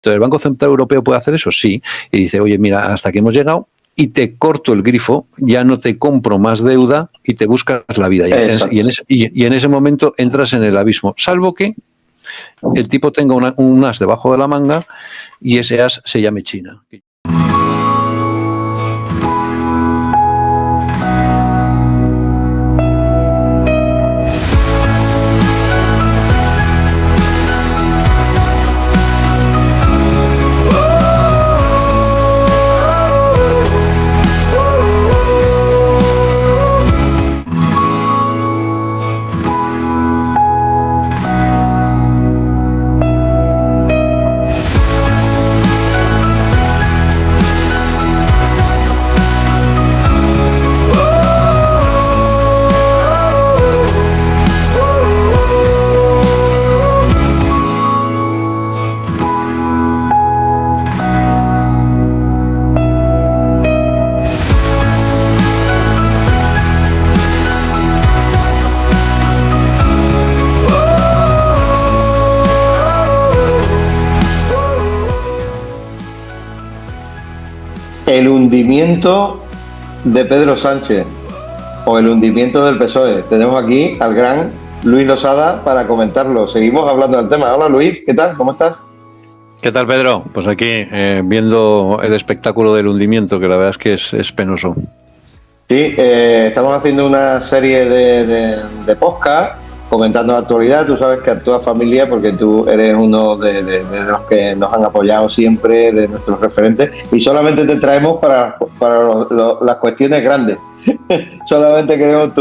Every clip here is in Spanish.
Entonces, ¿el Banco Central Europeo puede hacer eso? Sí. Y dice, oye, mira, hasta aquí hemos llegado y te corto el grifo, ya no te compro más deuda y te buscas la vida. Y en ese momento entras en el abismo, salvo que el tipo tenga un as debajo de la manga y ese as se llame China. El hundimiento de Pedro Sánchez o el hundimiento del PSOE. Tenemos aquí al gran Luis Losada para comentarlo. Seguimos hablando del tema. Hola Luis, ¿qué tal? ¿Cómo estás? ¿Qué tal, Pedro? Pues aquí viendo el espectáculo del hundimiento, que la verdad es que es penoso. Sí, estamos haciendo una serie de podcast comentando la actualidad. Tú sabes que actúa familia porque tú eres uno de los que nos han apoyado siempre, de nuestros referentes, y solamente te traemos para las cuestiones grandes. Solamente queremos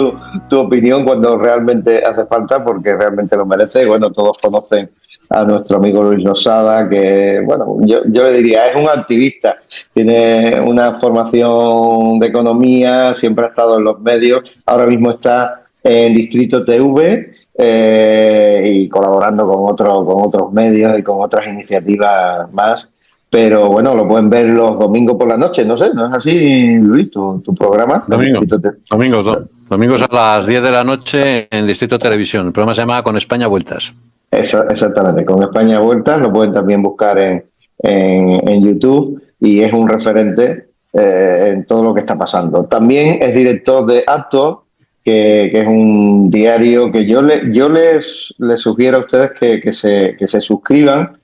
tu opinión cuando realmente hace falta, porque realmente lo merece. Y bueno, todos conocen a nuestro amigo Luis Losada, que, bueno, yo le diría, es un activista, tiene una formación de economía, siempre ha estado en los medios, ahora mismo está en Distrito TV y colaborando con otros medios y con otras iniciativas más. Pero bueno, lo pueden ver los domingos por la noche, no sé, ¿no es así, Luis, tu programa? Domingos a las 10 de la noche en Distrito Televisión. El programa se llama Con España Vueltas. Exactamente, Con España Vueltas, lo pueden también buscar en YouTube, y es un referente en todo lo que está pasando. También es director de Actos, que es un diario que yo les sugiero a ustedes que se suscriban,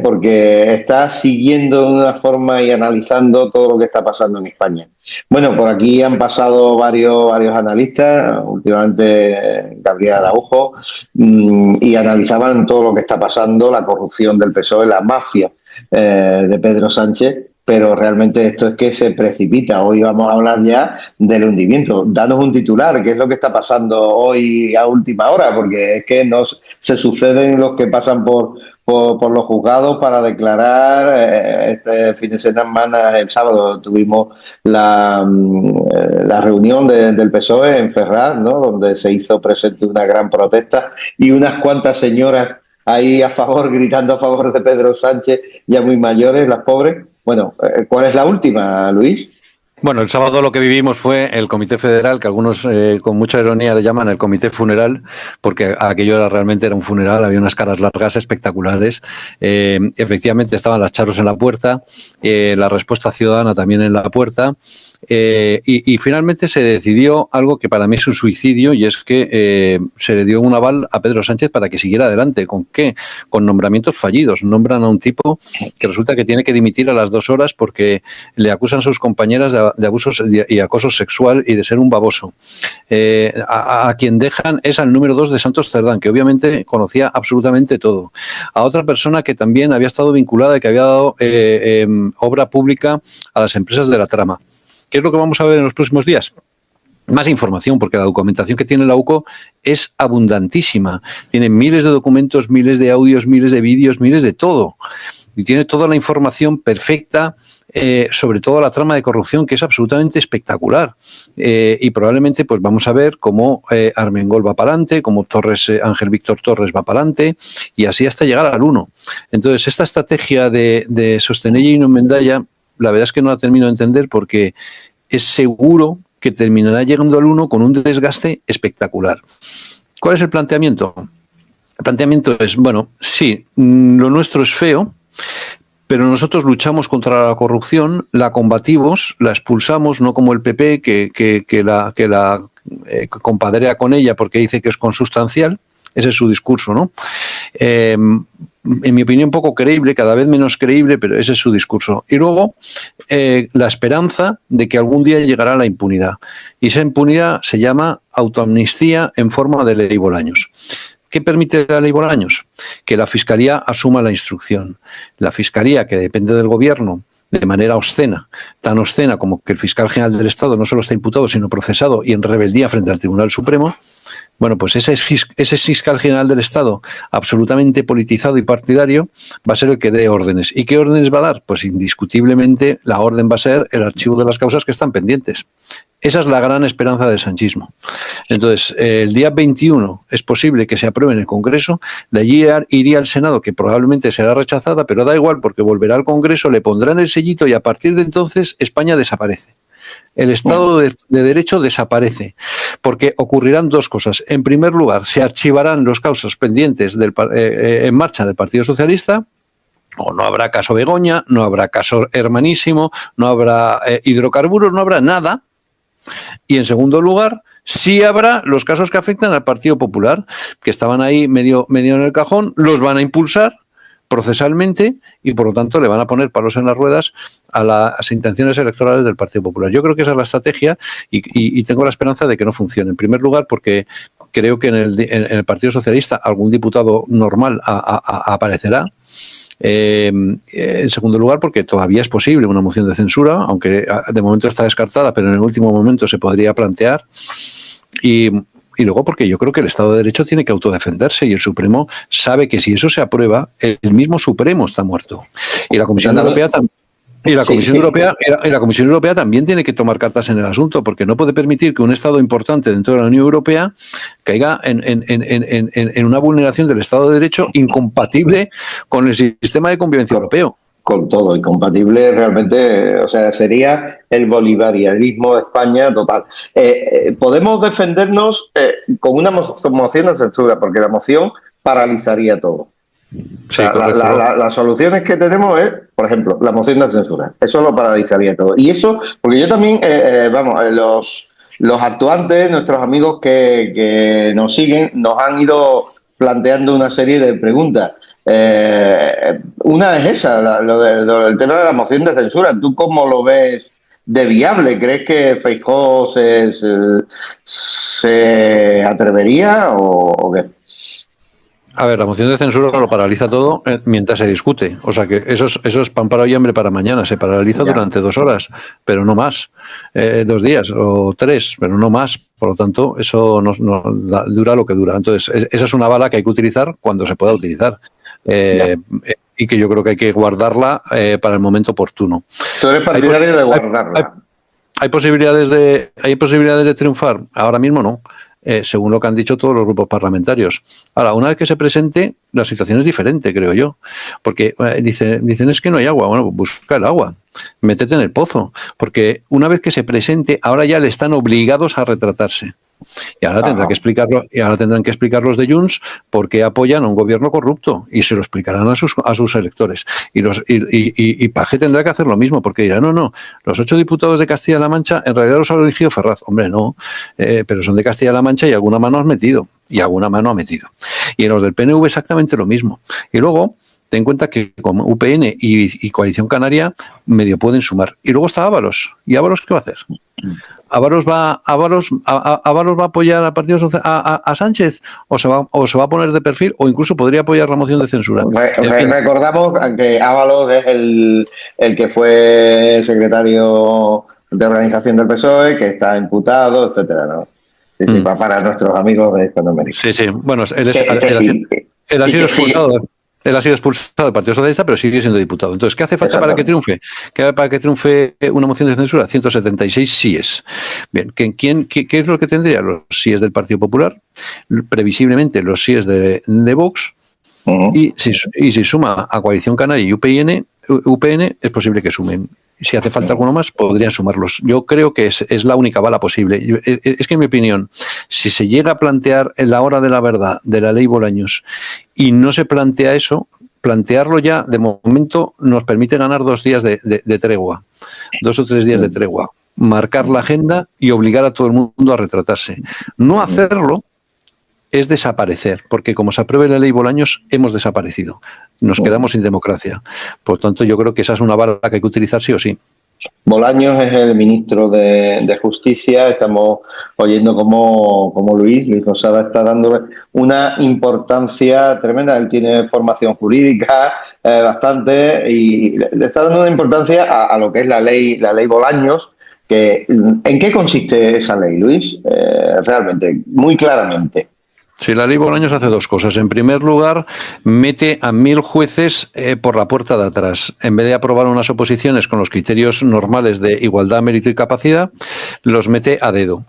porque está siguiendo de una forma y analizando todo lo que está pasando en España. Bueno, por aquí han pasado varios analistas, últimamente Gabriel Araujo, y analizaban todo lo que está pasando, la corrupción del PSOE, la mafia de Pedro Sánchez, pero realmente esto es que se precipita. Hoy vamos a hablar ya del hundimiento. Danos un titular, ¿qué es lo que está pasando hoy a última hora? Porque es que se suceden los que pasan por los juzgados para declarar. Este fin de semana, el sábado, tuvimos la reunión del PSOE en Ferraz, ¿no?, donde se hizo presente una gran protesta y unas cuantas señoras ahí gritando a favor de Pedro Sánchez, ya muy mayores, las pobres. Bueno, ¿cuál es la última, Luis? Bueno, el sábado lo que vivimos fue el Comité Federal, que algunos con mucha ironía le llaman el Comité Funeral, porque aquello realmente era un funeral, había unas caras largas espectaculares. Efectivamente estaban las charros en la puerta, la respuesta ciudadana también en la puerta, y finalmente se decidió algo que para mí es un suicidio, y es que se le dio un aval a Pedro Sánchez para que siguiera adelante. ¿Con qué? Con nombramientos fallidos. Nombran a un tipo que resulta que tiene que dimitir a las 2 horas porque le acusan sus compañeras de abusos y acoso sexual y de ser un baboso. A quien dejan es al número 2 de Santos Cerdán, que obviamente conocía absolutamente todo. A otra persona que también había estado vinculada y que había dado obra pública a las empresas de la trama. ¿Qué es lo que vamos a ver en los próximos días? Más información, porque la documentación que tiene la UCO es abundantísima. Tiene miles de documentos, miles de audios, miles de vídeos, miles de todo. Y tiene toda la información perfecta sobre toda la trama de corrupción, que es absolutamente espectacular. Y probablemente pues vamos a ver cómo Armengol va para adelante, cómo Ángel Víctor Torres va para adelante, y así hasta llegar al 1. Entonces, esta estrategia de Sostenella y no Mendaya, la verdad es que no la termino de entender, porque es seguro que terminará llegando al 1 con un desgaste espectacular. ¿Cuál es el planteamiento? El planteamiento es, bueno, sí, lo nuestro es feo, pero nosotros luchamos contra la corrupción, la combatimos, la expulsamos, no como el PP que la compadrea con ella porque dice que es consustancial. Ese es su discurso, ¿no? En mi opinión, poco creíble, cada vez menos creíble, pero ese es su discurso. Y luego, la esperanza de que algún día llegará la impunidad. Y esa impunidad se llama autoamnistía en forma de ley Bolaños. ¿Qué permite la ley Bolaños? Que la Fiscalía asuma la instrucción. La Fiscalía, que depende del Gobierno, de manera obscena, tan obscena como que el fiscal general del Estado no solo está imputado, sino procesado y en rebeldía frente al Tribunal Supremo, bueno, pues ese fiscal general del Estado, absolutamente politizado y partidario, va a ser el que dé órdenes. ¿Y qué órdenes va a dar? Pues indiscutiblemente la orden va a ser el archivo de las causas que están pendientes. Esa es la gran esperanza del sanchismo. Entonces, el día 21 es posible que se apruebe en el Congreso, de allí iría al Senado, que probablemente será rechazada, pero da igual porque volverá al Congreso, le pondrán el sellito y a partir de entonces España desaparece. El Estado de Derecho desaparece, porque ocurrirán dos cosas. En primer lugar, se archivarán los causas pendientes en marcha del Partido Socialista, o no habrá caso Begoña, no habrá caso Hermanísimo, no habrá hidrocarburos, no habrá nada. Y en segundo lugar, sí habrá los casos que afectan al Partido Popular, que estaban ahí medio en el cajón, los van a impulsar procesalmente y por lo tanto le van a poner palos en las ruedas a las intenciones electorales del Partido Popular. Yo creo que esa es la estrategia y tengo la esperanza de que no funcione. En primer lugar, porque creo que en el Partido Socialista algún diputado normal aparecerá. En segundo lugar, porque todavía es posible una moción de censura, aunque de momento está descartada, pero en el último momento se podría plantear. Y luego porque yo creo que el Estado de Derecho tiene que autodefenderse y el Supremo sabe que si eso se aprueba, el mismo Supremo está muerto. Y la Comisión Europea también. Y la Comisión Europea también tiene que tomar cartas en el asunto, porque no puede permitir que un Estado importante dentro de la Unión Europea caiga en una vulneración del Estado de Derecho incompatible con el sistema de convivencia europeo. Con todo, incompatible realmente, o sea, sería el bolivarianismo de España total. Podemos defendernos con una moción de censura, porque la moción paralizaría todo. Sí, o sea, las soluciones que tenemos es, por ejemplo, la moción de censura. Eso lo paralizaría todo. Y eso, porque yo también, los actuantes, nuestros amigos que nos siguen, nos han ido planteando una serie de preguntas. Una es esa, el tema de la moción de censura. ¿Tú cómo lo ves de viable? ¿Crees que Feijóo se atrevería o qué? A ver, la moción de censura lo paraliza todo mientras se discute. O sea que eso es pan para hoy y hambre para mañana. Se paraliza durante 2 horas, pero no más. 2 días o 3, pero no más. Por lo tanto, eso no dura lo que dura. Entonces, esa es una bala que hay que utilizar cuando se pueda utilizar. Y que yo creo que hay que guardarla para el momento oportuno. Tú eres partidario de guardarla. ¿Hay posibilidades de triunfar? Ahora mismo no. Según lo que han dicho todos los grupos parlamentarios. Ahora, una vez que se presente, la situación es diferente, creo yo. Porque dicen es que no hay agua. Bueno, busca el agua. Métete en el pozo. Porque una vez que se presente, ahora ya le están obligados a retratarse. Y ahora tendrán que explicar los de Junts por qué apoyan a un gobierno corrupto y se lo explicarán a sus electores. Y Paje tendrá que hacer lo mismo porque dirá, no, los 8 diputados de Castilla-La Mancha en realidad los ha elegido Ferraz. Hombre, no, pero son de Castilla-La Mancha y alguna mano has metido. Y alguna mano ha metido. Y en los del PNV exactamente lo mismo. Y luego ten en cuenta que con UPN y Coalición Canaria medio pueden sumar. Y luego está Ábalos. ¿Y Ábalos qué va a hacer? ¿Ábalos va a apoyar al Partido Social, a Sánchez o se va a poner de perfil o incluso podría apoyar la moción de censura? Recordamos que Ábalos es el que fue secretario de organización del PSOE, que está imputado, etcétera, ¿no? Sí, para nuestros amigos de Hispanoamérica. Sí. Bueno, él ha sido expulsado. Él ha sido expulsado del Partido Socialista, pero sigue siendo diputado. Entonces, ¿qué hace falta para que triunfe? ¿Para que triunfe una moción de censura? 176 síes. Bien, ¿qué es lo que tendría? Los síes del Partido Popular, previsiblemente los síes de Vox, y si suma a Coalición Canaria y UPN, es posible que sumen. Si hace falta alguno más, podrían sumarlos. Yo creo que es la única bala posible. Es que, en mi opinión, si se llega a plantear en la hora de la verdad de la ley Bolaños y no se plantea eso, plantearlo ya, de momento, nos permite ganar 2 días de tregua, 2 o 3 días de tregua, marcar la agenda y obligar a todo el mundo a retratarse. No hacerlo es desaparecer, porque como se apruebe la ley Bolaños, hemos desaparecido. Nos quedamos sin democracia. Por tanto, yo creo que esa es una bala que hay que utilizar sí o sí. Bolaños es el ministro de Justicia. Estamos oyendo cómo Luis Losada está dando una importancia tremenda. Él tiene formación jurídica bastante y le está dando una importancia a lo que es la ley Bolaños. ¿En qué consiste esa ley, Luis? Realmente, muy claramente. Sí, la ley Bolaños hace 2 cosas. En primer lugar, mete a 1.000 jueces por la puerta de atrás. En vez de aprobar unas oposiciones con los criterios normales de igualdad, mérito y capacidad, los mete a dedo.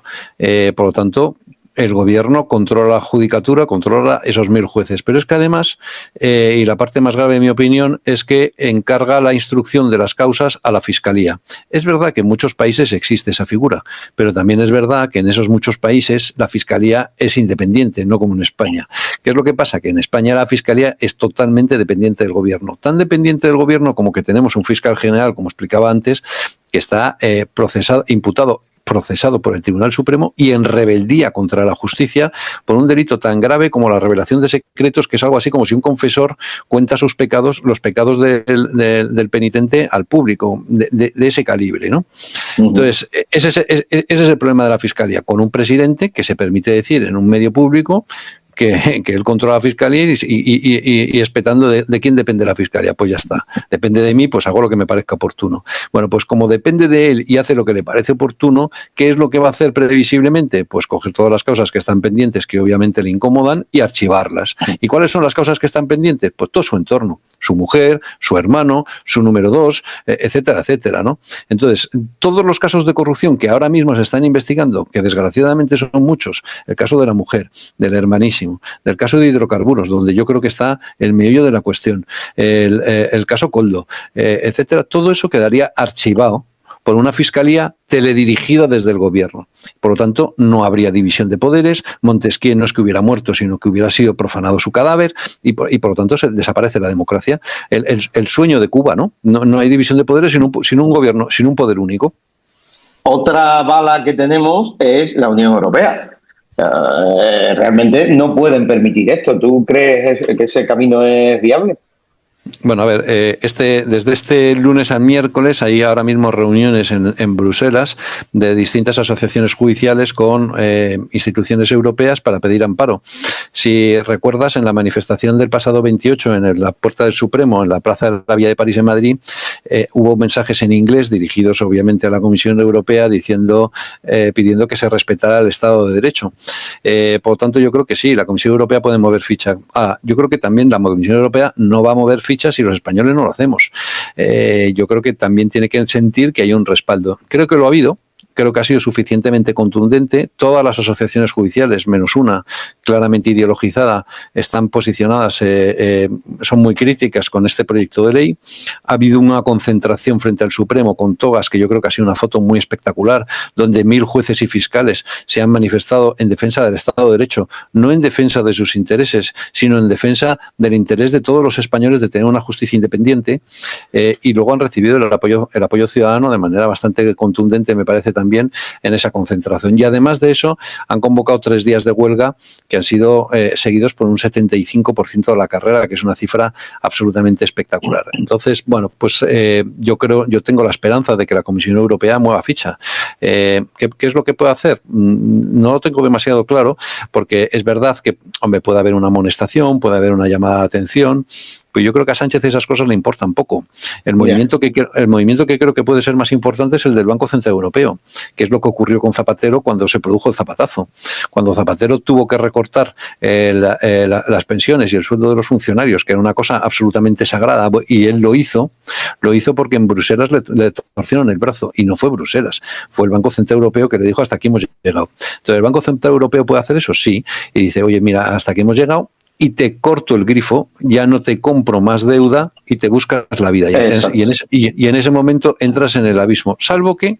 Por lo tanto, el gobierno controla la judicatura, controla esos 1.000 jueces. Pero es que además, y la parte más grave en mi opinión, es que encarga la instrucción de las causas a la Fiscalía. Es verdad que en muchos países existe esa figura, pero también es verdad que en esos muchos países la Fiscalía es independiente, no como en España. ¿Qué es lo que pasa? Que en España la Fiscalía es totalmente dependiente del gobierno. Tan dependiente del gobierno como que tenemos un fiscal general, como explicaba antes, que está procesado por el Tribunal Supremo y en rebeldía contra la justicia por un delito tan grave como la revelación de secretos, que es algo así como si un confesor cuenta sus pecados, los pecados del penitente al público, de ese calibre, ¿no? Entonces, ese es el problema de la Fiscalía, con un presidente que se permite decir en un medio público que él controla la Fiscalía y espetando de quién depende la Fiscalía. Pues ya está. Depende de mí, pues hago lo que me parezca oportuno. Bueno, pues como depende de él y hace lo que le parece oportuno, ¿qué es lo que va a hacer previsiblemente? Pues coger todas las causas que están pendientes, que obviamente le incomodan, y archivarlas. ¿Y cuáles son las causas que están pendientes? Pues todo su entorno. Su mujer, su hermano, su número 2, etcétera, etcétera, ¿no? Entonces, todos los casos de corrupción que ahora mismo se están investigando, que desgraciadamente son muchos, el caso de la mujer, del hermanísimo, del caso de hidrocarburos, donde yo creo que está el meollo de la cuestión, el caso Coldo, etcétera, todo eso quedaría archivado por una fiscalía teledirigida desde el gobierno. Por lo tanto, no habría división de poderes. Montesquieu no es que hubiera muerto, sino que hubiera sido profanado su cadáver y por lo tanto desaparece la democracia. El sueño de Cuba, ¿no? No hay división de poderes sin un gobierno, sin un poder único. Otra bala que tenemos es la Unión Europea. Realmente no pueden permitir esto. ¿Tú crees que ese camino es viable? Bueno, a ver, desde este lunes al miércoles hay ahora mismo reuniones en Bruselas de distintas asociaciones judiciales con instituciones europeas para pedir amparo. Si recuerdas, en la manifestación del pasado 28 en la Puerta del Supremo, en la Plaza de la Vía de París en Madrid, hubo mensajes en inglés dirigidos obviamente a la Comisión Europea pidiendo que se respetara el Estado de Derecho. Por lo tanto, yo creo que sí, la Comisión Europea puede mover ficha. Yo creo que también la Comisión Europea no va a mover ficha si los españoles no lo hacemos. Yo creo que también tiene que sentir que hay un respaldo. Creo que lo ha habido. Creo que ha sido suficientemente contundente. Todas las asociaciones judiciales, menos una claramente ideologizada, están posicionadas, son muy críticas con este proyecto de ley. Ha habido una concentración frente al Supremo con togas, que yo creo que ha sido una foto muy espectacular, donde 1.000 jueces y fiscales se han manifestado en defensa del Estado de Derecho, no en defensa de sus intereses, sino en defensa del interés de todos los españoles de tener una justicia independiente, y luego han recibido el apoyo ciudadano de manera bastante contundente, me parece, también en esa concentración. Y además de eso, han convocado 3 días de huelga que han sido seguidos por un 75% de la carrera, que es una cifra absolutamente espectacular. Entonces, bueno, pues yo tengo la esperanza de que la Comisión Europea mueva ficha. ¿Qué es lo que puede hacer? No lo tengo demasiado claro, porque es verdad que, hombre, puede haber una amonestación, puede haber una llamada de atención, pero yo creo que a Sánchez esas cosas le importan poco. El movimiento que creo que puede ser más importante es el del Banco Central Europeo, que es lo que ocurrió con Zapatero cuando se produjo el zapatazo. Cuando Zapatero tuvo que recortar las pensiones y el sueldo de los funcionarios, que era una cosa absolutamente sagrada, y él lo hizo porque en Bruselas le torcieron el brazo, y no fue Bruselas, fue el Banco Central Europeo que le dijo hasta aquí hemos llegado. Entonces, ¿el Banco Central Europeo puede hacer eso? Sí, y dice, oye, mira, hasta aquí hemos llegado, y te corto el grifo, ya no te compro más deuda y te buscas la vida. Y en ese momento entras en el abismo, salvo que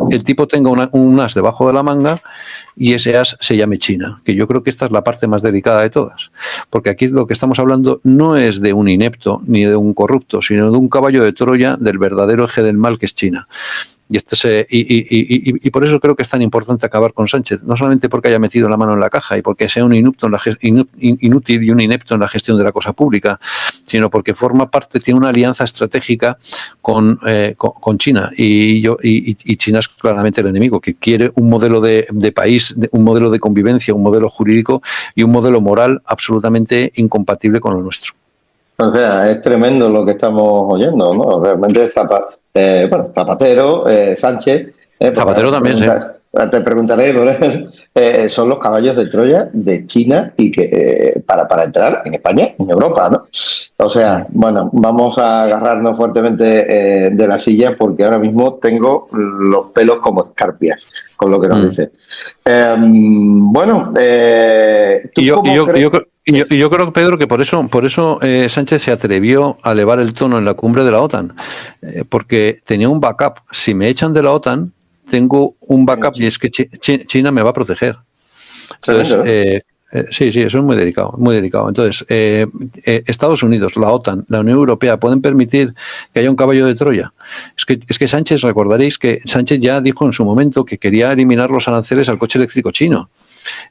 el tipo tenga un as debajo de la manga y ese as se llame China, que yo creo que esta es la parte más delicada de todas, porque aquí lo que estamos hablando no es de un inepto ni de un corrupto, sino de un caballo de Troya del verdadero eje del mal que es China. Y por eso creo que es tan importante acabar con Sánchez, no solamente porque haya metido la mano en la caja y porque sea un inútil y un inepto en la gestión de la cosa pública, sino porque forma parte, tiene una alianza estratégica con China, y China es claramente el enemigo, que quiere un modelo de país, un modelo de convivencia, un modelo jurídico y un modelo moral absolutamente incompatible con lo nuestro. O sea, es tremendo lo que estamos oyendo, ¿no? Realmente Zapatero, Sánchez... Zapatero también, sí. Te preguntaré, son los caballos de Troya de China y que para entrar en España, en Europa, ¿no? O sea, bueno, vamos a agarrarnos fuertemente de la silla porque ahora mismo tengo los pelos como escarpias con lo que nos dice. Yo creo, Pedro, que por eso Sánchez se atrevió a elevar el tono en la cumbre de la OTAN, porque tenía un backup. Si me echan de la OTAN, tengo un backup y es que China me va a proteger. Entonces, sí, eso es muy delicado, muy delicado. Entonces, Estados Unidos, la OTAN, la Unión Europea pueden permitir que haya un caballo de Troya. Es que Sánchez, recordaréis que Sánchez ya dijo en su momento que quería eliminar los aranceles al coche eléctrico chino.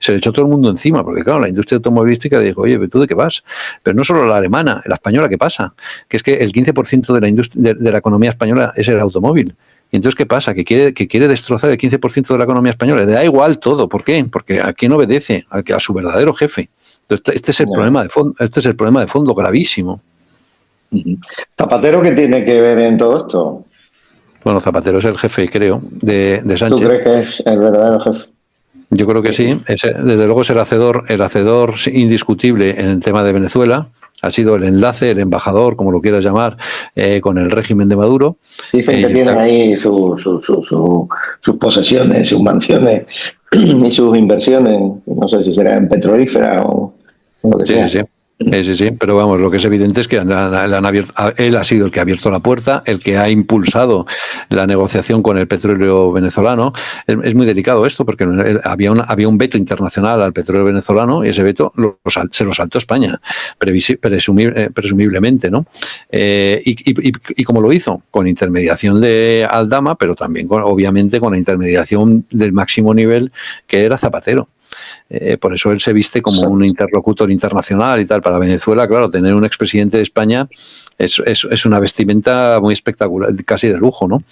Se le echó todo el mundo encima, porque claro, la industria automovilística dijo, oye, ¿tú de qué vas? Pero no solo la alemana, la española, ¿qué pasa? Que es que el 15% de la industria, de la economía española es el automóvil. Y entonces, ¿qué pasa? Que quiere destrozar el 15% de la economía española. Le da igual todo. ¿Por qué? Porque ¿a quién obedece? A su verdadero jefe. Entonces, este es el problema de fondo. Este es el problema de fondo gravísimo. ¿Zapatero qué tiene que ver en todo esto? Bueno, Zapatero es el jefe, creo, de Sánchez. ¿Tú crees que es el verdadero jefe? Yo creo que sí. Desde luego es el hacedor indiscutible en el tema de Venezuela. Ha sido el enlace, el embajador, como lo quieras llamar, con el régimen de Maduro. Dicen que tienen ahí sus posesiones, sus mansiones y sus inversiones. No sé si será en petrolífera o lo que sea. Sí, pero vamos, lo que es evidente es que él ha sido el que ha abierto la puerta, el que ha impulsado la negociación con el petróleo venezolano. Es muy delicado esto porque había un veto internacional al petróleo venezolano y ese veto se lo saltó España, presumiblemente, ¿no? Y como lo hizo, con intermediación de Aldama, pero también obviamente con la intermediación del máximo nivel que era Zapatero. Por eso él se viste como un interlocutor internacional y tal. Para Venezuela, claro, tener un expresidente de España es una vestimenta muy espectacular, casi de lujo, ¿no?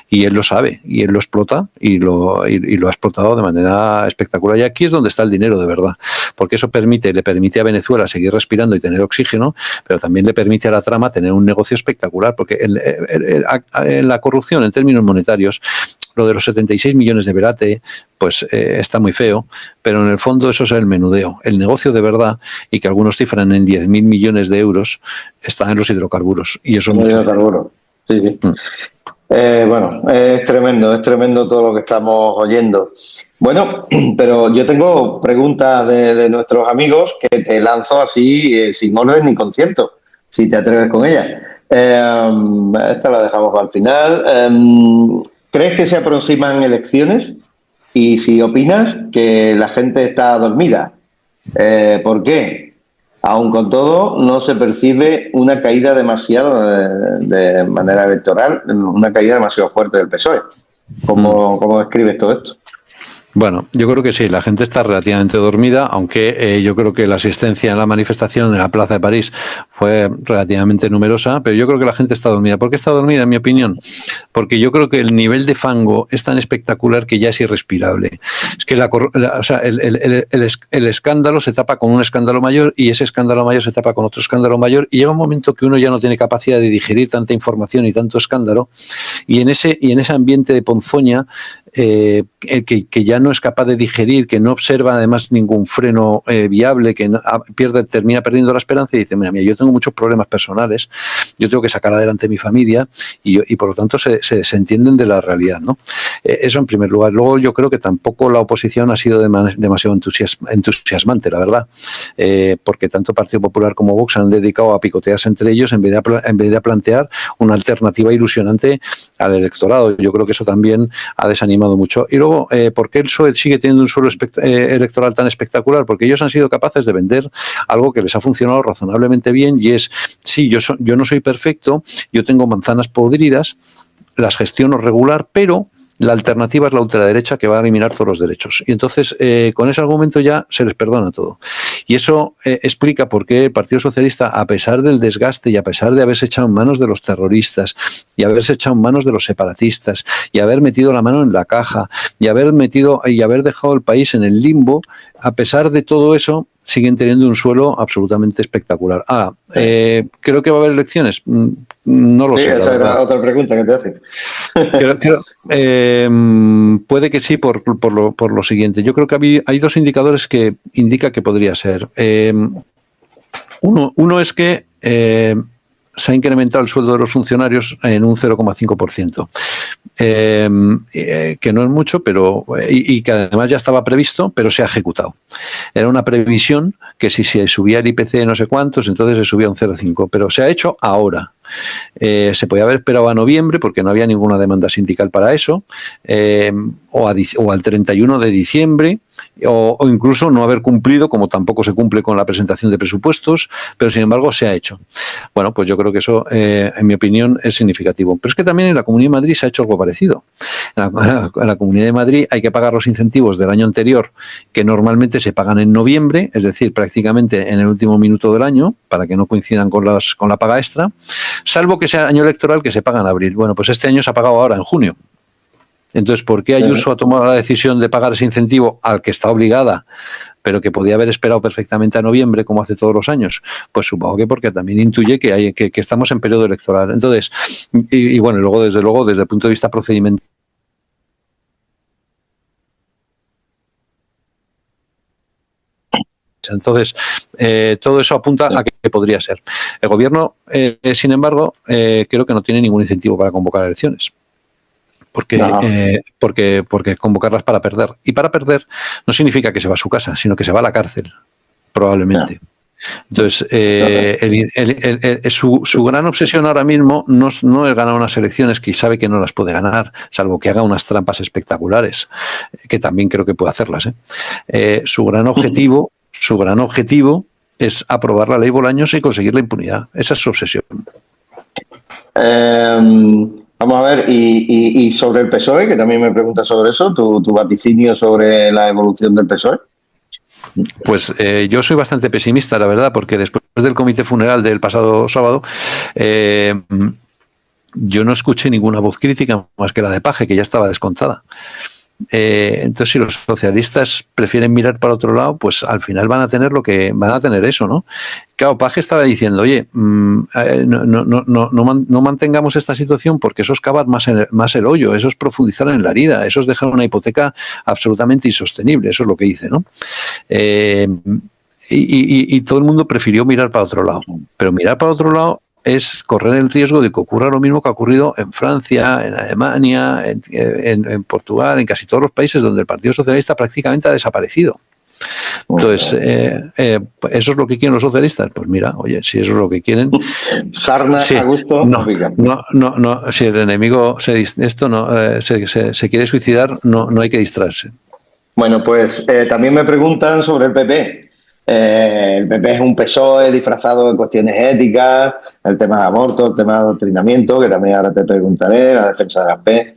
Y él lo sabe, y él lo explota, y lo ha explotado de manera espectacular. Y aquí es donde está el dinero de verdad, porque eso le permite a Venezuela seguir respirando y tener oxígeno, pero también le permite a la trama tener un negocio espectacular, porque la corrupción en términos monetarios, lo de los 76 millones de Berate, pues está muy feo, pero en el fondo eso es el menudeo. El negocio de verdad, y que algunos cifran en 10.000 millones de euros, está en los hidrocarburos. Y eso es mucho dinero. Sí. Bueno, es tremendo todo lo que estamos oyendo. Bueno, pero yo tengo preguntas de nuestros amigos que te lanzo así, sin orden ni concierto, si te atreves con ellas. Esta la dejamos para el final. ¿Crees que se aproximan elecciones? Y si opinas que la gente está dormida, ¿por qué? Aun con todo, no se percibe una caída demasiado de manera electoral, una caída demasiado fuerte del PSOE. ¿Cómo describes todo esto? Bueno, yo creo que sí, la gente está relativamente dormida, aunque yo creo que la asistencia en la manifestación en la Plaza de París fue relativamente numerosa, pero yo creo que la gente está dormida. ¿Por qué está dormida, en mi opinión? Porque yo creo que el nivel de fango es tan espectacular que ya es irrespirable. Es que el escándalo se tapa con un escándalo mayor y ese escándalo mayor se tapa con otro escándalo mayor y llega un momento que uno ya no tiene capacidad de digerir tanta información y tanto escándalo y en ese ambiente de ponzoña que ya no es capaz de digerir, que no observa además ningún freno viable, que termina perdiendo la esperanza y dice, mira, yo tengo muchos problemas personales, yo tengo que sacar adelante mi familia y por lo tanto se entienden de la realidad, ¿no? Eso en primer lugar. Luego yo creo que tampoco la oposición ha sido demasiado entusiasmante, la verdad, porque tanto Partido Popular como Vox han dedicado a picotearse entre ellos en vez de plantear una alternativa ilusionante al electorado. Yo creo que eso también ha desanimado mucho. Y luego, ¿por qué el PSOE sigue teniendo un suelo electoral tan espectacular? Porque ellos han sido capaces de vender algo que les ha funcionado razonablemente bien, y es, sí, yo no soy perfecto, yo tengo manzanas podridas, las gestiono regular, pero la alternativa es la ultraderecha, que va a eliminar todos los derechos. Y entonces, con ese argumento ya se les perdona todo. Y eso explica por qué el Partido Socialista, a pesar del desgaste y a pesar de haberse echado en manos de los terroristas y haberse echado en manos de los separatistas y haber metido la mano en la caja y haber dejado el país en el limbo, a pesar de todo eso, siguen teniendo un suelo absolutamente espectacular. ¿Creo que va a haber elecciones? No lo sé. Esa era otra pregunta que te hace. Puede que sí, por lo siguiente. Yo creo que hay dos indicadores que indican que podría ser. Uno es que se ha incrementado el sueldo de los funcionarios en un 0,5%, que no es mucho, pero y que además ya estaba previsto, pero se ha ejecutado. Era una previsión que si se subía el IPC no sé cuántos, entonces se subía un 0,5%, pero se ha hecho ahora. Se podía haber esperado a noviembre porque no había ninguna demanda sindical para eso, o al 31 de diciembre, o incluso no haber cumplido, como tampoco se cumple con la presentación de presupuestos, pero sin embargo se ha hecho. Bueno, pues yo creo que eso, en mi opinión, es significativo. Pero es que también en la Comunidad de Madrid se ha hecho algo parecido. En la Comunidad de Madrid hay que pagar los incentivos del año anterior, que normalmente se pagan en noviembre, es decir, prácticamente en el último minuto del año, para que no coincidan con la paga extra, salvo que sea año electoral, que se paga en abril. Bueno, pues este año se ha pagado ahora, en junio. Entonces, ¿por qué Ayuso ha tomado la decisión de pagar ese incentivo al que está obligada, pero que podía haber esperado perfectamente a noviembre, como hace todos los años? Pues supongo que porque también intuye que estamos en periodo electoral. Entonces, y bueno, luego, desde el punto de vista procedimental, entonces, todo eso apunta a que podría ser. El gobierno, sin embargo, creo que no tiene ningún incentivo para convocar elecciones. Porque convocarlas para perder. Y para perder no significa que se va a su casa, sino que se va a la cárcel, probablemente. Entonces, su gran obsesión ahora mismo no es ganar unas elecciones que sabe que no las puede ganar, salvo que haga unas trampas espectaculares, que también creo que puede hacerlas. Su gran objetivo es aprobar la ley Bolaños y conseguir la impunidad. Esa es su obsesión. Vamos a ver, y sobre el PSOE, que también me pregunta sobre eso, tu vaticinio sobre la evolución del PSOE. Pues yo soy bastante pesimista, la verdad, porque después del comité funeral del pasado sábado, yo no escuché ninguna voz crítica más que la de Paje, que ya estaba descontada. Entonces, si los socialistas prefieren mirar para otro lado, pues al final van a tener eso, ¿no? Claro, Paje estaba diciendo, oye, no mantengamos esta situación porque eso es cavar más el hoyo, eso es profundizar en la herida, eso es dejar una hipoteca absolutamente insostenible, eso es lo que dice, ¿no? Y todo el mundo prefirió mirar para otro lado, pero mirar para otro lado es correr el riesgo de que ocurra lo mismo que ha ocurrido en Francia, en Alemania, en Portugal, en casi todos los países donde el Partido Socialista prácticamente ha desaparecido. Entonces, ¿eso es lo que quieren los socialistas? Pues mira, oye, si eso es lo que quieren... Sarna a gusto. No, si el enemigo se quiere suicidar, no hay que distraerse. Bueno, pues también me preguntan sobre el PP. El PP es un PSOE disfrazado de cuestiones éticas, el tema del aborto, el tema del adoctrinamiento, que también ahora te preguntaré, la defensa de la fe.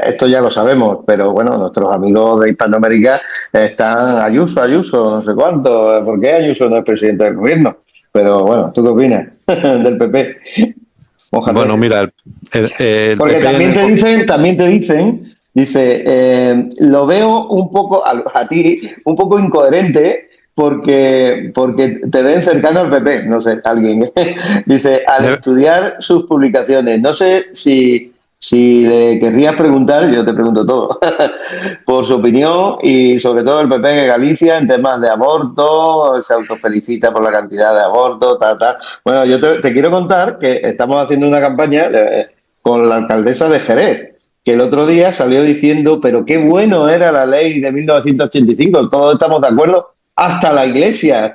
Esto ya lo sabemos, pero bueno, nuestros amigos de Hispanoamérica están Ayuso, no sé cuánto. ¿Por qué Ayuso no es presidente del gobierno? Pero bueno, ¿tú qué opinas del PP? Mójate. Bueno, mira, el porque PP también te dicen. Dice, lo veo un poco a ti, un poco incoherente porque te ven cercano al PP, no sé, alguien. Dice, al estudiar sus publicaciones, no sé si le querrías preguntar, yo te pregunto todo, por su opinión y sobre todo el PP de Galicia en temas de aborto, se autofelicita por la cantidad de abortos, Bueno, yo te quiero contar que estamos haciendo una campaña con la alcaldesa de Jerez, que el otro día salió diciendo, pero qué bueno era la ley de 1985, todos estamos de acuerdo, hasta la Iglesia,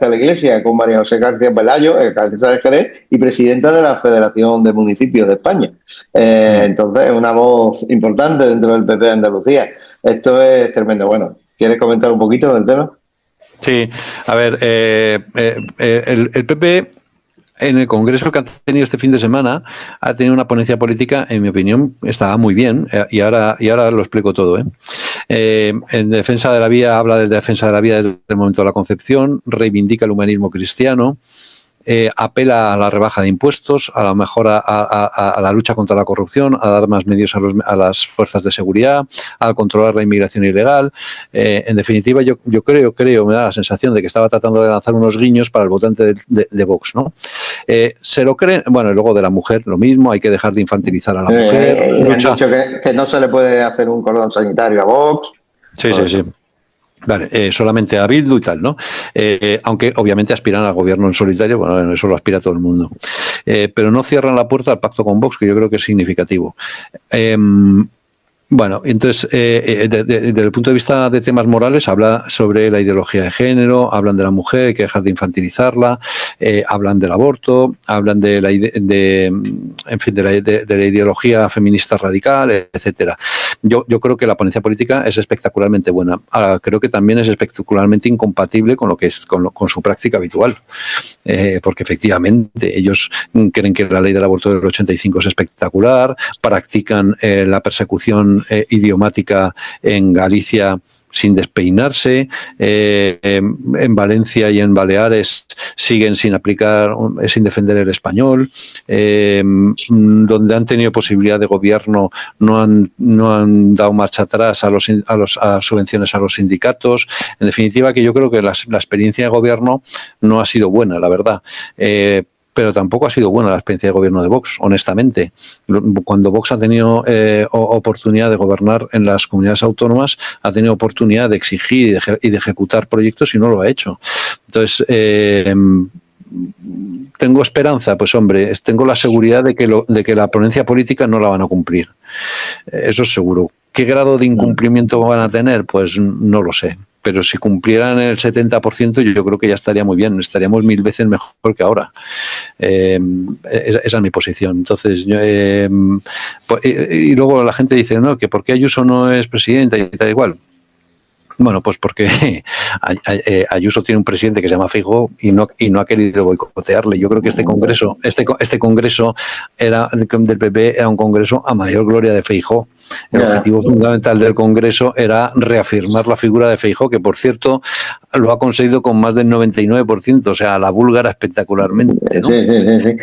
con María José García Pelayo, alcaldesa de Jerez y presidenta de la Federación de Municipios de España. Entonces, una voz importante dentro del PP de Andalucía. Esto es tremendo. Bueno, ¿quieres comentar un poquito del tema? Sí, a ver, el PP en el congreso que han tenido este fin de semana ha tenido una ponencia política, en mi opinión, estaba muy bien, y ahora lo explico todo. En defensa de la vida, habla de defensa de la vida desde el momento de la concepción, reivindica el humanismo cristiano, apela a la rebaja de impuestos, a la mejora, a la lucha contra la corrupción, a dar más medios a las fuerzas de seguridad, a controlar la inmigración ilegal. En definitiva, yo creo, me da la sensación de que estaba tratando de lanzar unos guiños para el votante de Vox, ¿no? Se lo creen, bueno, y luego de la mujer lo mismo, hay que dejar de infantilizar a la mujer. Han dicho que no se le puede hacer un cordón sanitario a Vox. Sí. Vale, solamente a Bildu y tal, ¿no? Aunque obviamente aspiran al gobierno en solitario, bueno, eso lo aspira todo el mundo. Pero no cierran la puerta al pacto con Vox, que yo creo que es significativo. Bueno, entonces, desde el punto de vista de temas morales, habla sobre la ideología de género, hablan de la mujer, hay que dejar de infantilizarla, hablan del aborto, hablan de la ideología feminista radical, etcétera. Yo creo que la ponencia política es espectacularmente buena. Ahora, creo que también es espectacularmente incompatible con lo que es con su práctica habitual, porque efectivamente ellos creen que la ley del aborto del 85 es espectacular, practican la persecución idiomática en Galicia sin despeinarse, en Valencia y en Baleares siguen sin aplicar, sin defender el español, donde han tenido posibilidad de gobierno no han dado marcha atrás a las subvenciones a los sindicatos. En definitiva, que yo creo que la experiencia de gobierno no ha sido buena, la verdad. Pero tampoco ha sido buena la experiencia de gobierno de Vox, honestamente. Cuando Vox ha tenido oportunidad de gobernar en las comunidades autónomas, ha tenido oportunidad de exigir y de ejecutar proyectos y no lo ha hecho. Entonces, ¿tengo esperanza? Pues hombre, tengo la seguridad de que la ponencia política no la van a cumplir. Eso es seguro. ¿Qué grado de incumplimiento van a tener? Pues no lo sé. Pero si cumplieran el 70%, yo creo que ya estaría muy bien, estaríamos 1000 veces mejor que ahora. Esa es mi posición. Entonces, y luego la gente dice, no, que ¿por qué Ayuso no es presidenta y tal igual? Bueno, pues porque Ayuso tiene un presidente que se llama Feijóo y no ha querido boicotearle. Yo creo que este congreso del PP era un congreso a mayor gloria de Feijóo. El objetivo fundamental del congreso era reafirmar la figura de Feijóo, que por cierto lo ha conseguido con más del 99%, o sea, la búlgara espectacularmente, ¿no? Sí.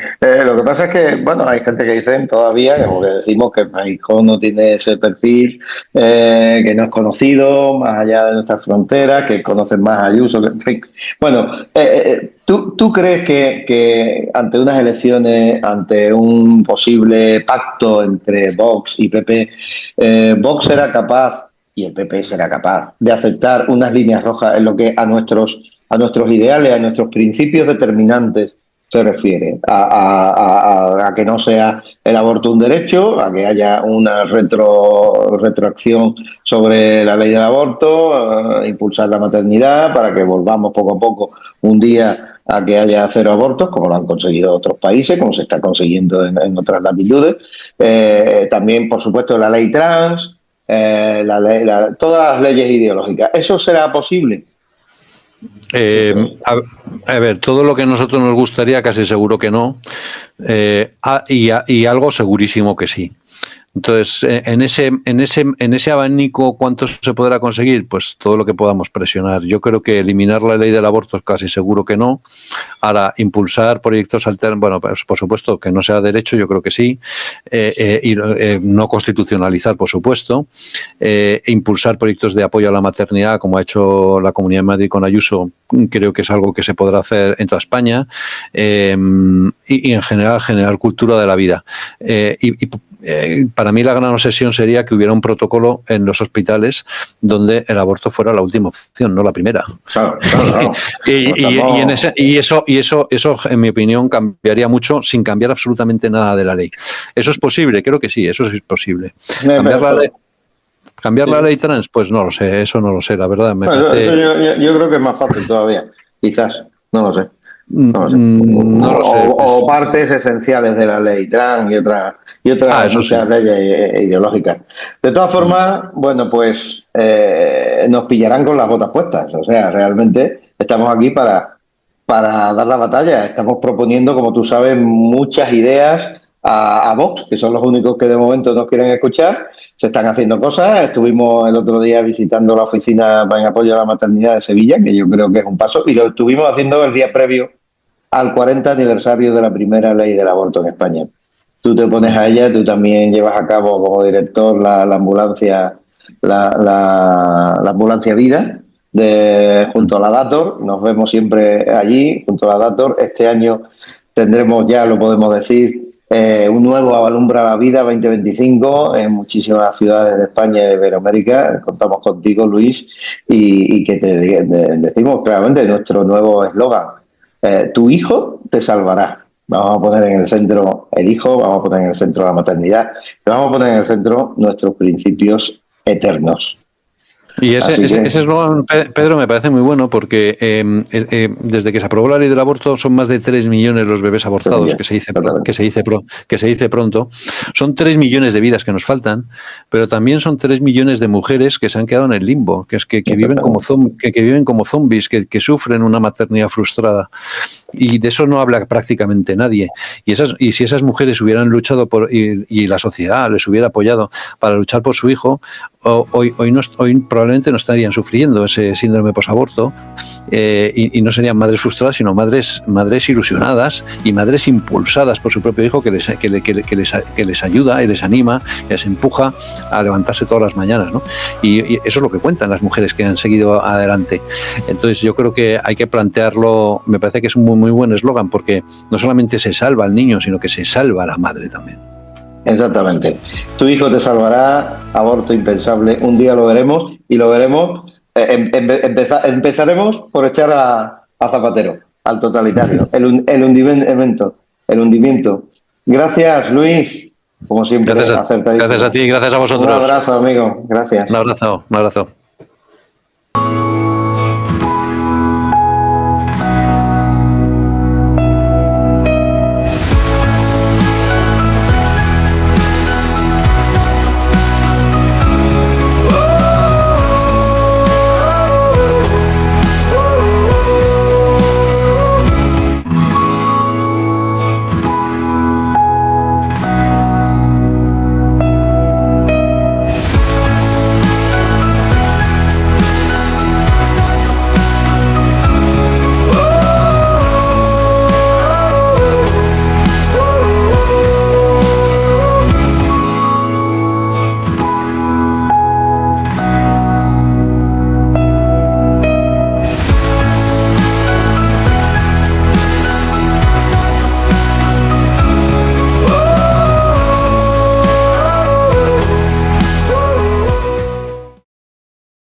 Lo que pasa es que, bueno, hay gente que dicen todavía, como que decimos que Feijóo no tiene ese perfil, que no es conocido más allá de nuestras fronteras, que conocen más a Ayuso, en fin. Bueno, ¿tú crees que ante unas elecciones, ante un posible pacto entre Vox y PP, Vox será capaz y el PP será capaz de aceptar unas líneas rojas en lo que a nuestros ideales, a nuestros principios determinantes se refiere? A que no sea el aborto un derecho, a que haya una retroacción sobre la ley del aborto, impulsar la maternidad para que volvamos poco a poco un día a que haya 0 abortos, como lo han conseguido otros países, como se está consiguiendo en otras latitudes. También, por supuesto, la ley trans, todas las leyes ideológicas. ¿Eso será posible? A ver, todo lo que a nosotros nos gustaría, casi seguro que no, y algo segurísimo que sí. Entonces, en ese abanico, ¿cuánto se podrá conseguir? Pues todo lo que podamos presionar. Yo creo que eliminar la ley del aborto es casi seguro que no. Ahora, impulsar proyectos alternos, bueno, pues, por supuesto que no sea derecho, yo creo que sí. Y no constitucionalizar, por supuesto. Impulsar proyectos de apoyo a la maternidad, como ha hecho la Comunidad de Madrid con Ayuso, creo que es algo que se podrá hacer en toda España. Y en general, generar cultura de la vida. para mí la gran obsesión sería que hubiera un protocolo en los hospitales donde el aborto fuera la última opción, no la primera. Claro. y eso, en mi opinión, cambiaría mucho sin cambiar absolutamente nada de la ley. ¿Eso es posible? Creo que sí, eso es posible. ¿Cambiar la ley trans? Pues no lo sé, eso no lo sé, la verdad. Yo creo que es más fácil todavía, quizás, no lo sé. No lo sé. O partes esenciales de la ley trans y otras muchas leyes ideológicas. De todas formas, bueno, pues nos pillarán con las botas puestas. O sea, realmente estamos aquí para dar la batalla. Estamos proponiendo, como tú sabes, muchas ideas a Vox, que son los únicos que de momento nos quieren escuchar. Se están haciendo cosas. Estuvimos el otro día visitando la oficina en apoyo a la maternidad de Sevilla, que yo creo que es un paso, y lo estuvimos haciendo el día previo al 40 aniversario de la primera ley del aborto en España. Tú te pones a ella, tú también llevas a cabo como director la ambulancia Vida junto a la Dator. Nos vemos siempre allí junto a la Dator. Este año tendremos, ya lo podemos decir, un nuevo Alumbra la Vida 2025 en muchísimas ciudades de España y de Iberoamérica. Contamos contigo, Luis, y que te decimos claramente nuestro nuevo eslogan: tu hijo te salvará. Vamos a poner en el centro el hijo, vamos a poner en el centro la maternidad, y vamos a poner en el centro nuestros principios eternos. Y ese eslogan, Pedro, me parece muy bueno porque desde que se aprobó la ley del aborto son más de 3 millones los bebés abortados, que se dice pronto. Son 3 millones de vidas que nos faltan, pero también son 3 millones de mujeres que se han quedado en el limbo, que viven como zombies, que sufren una maternidad frustrada. Y de eso no habla prácticamente nadie. Y si esas mujeres hubieran luchado y la sociedad les hubiera apoyado para luchar por su hijo, hoy probablemente no estarían sufriendo ese síndrome posaborto y no serían madres frustradas, sino madres ilusionadas y madres impulsadas por su propio hijo que les ayuda y les anima y les empuja a levantarse todas las mañanas, ¿no? Y eso es lo que cuentan las mujeres que han seguido adelante. Entonces yo creo que hay que plantearlo. Me parece que es un muy buen eslogan, porque no solamente se salva al niño, sino que se salva a la madre también. Exactamente. Tu hijo te salvará, aborto impensable. Un día lo veremos, y lo veremos. Empezaremos por echar a Zapatero, al totalitario, el hundimiento. Gracias, Luis. Como siempre, gracias a ti, gracias a vosotros. Un abrazo, amigo. Gracias. Un abrazo.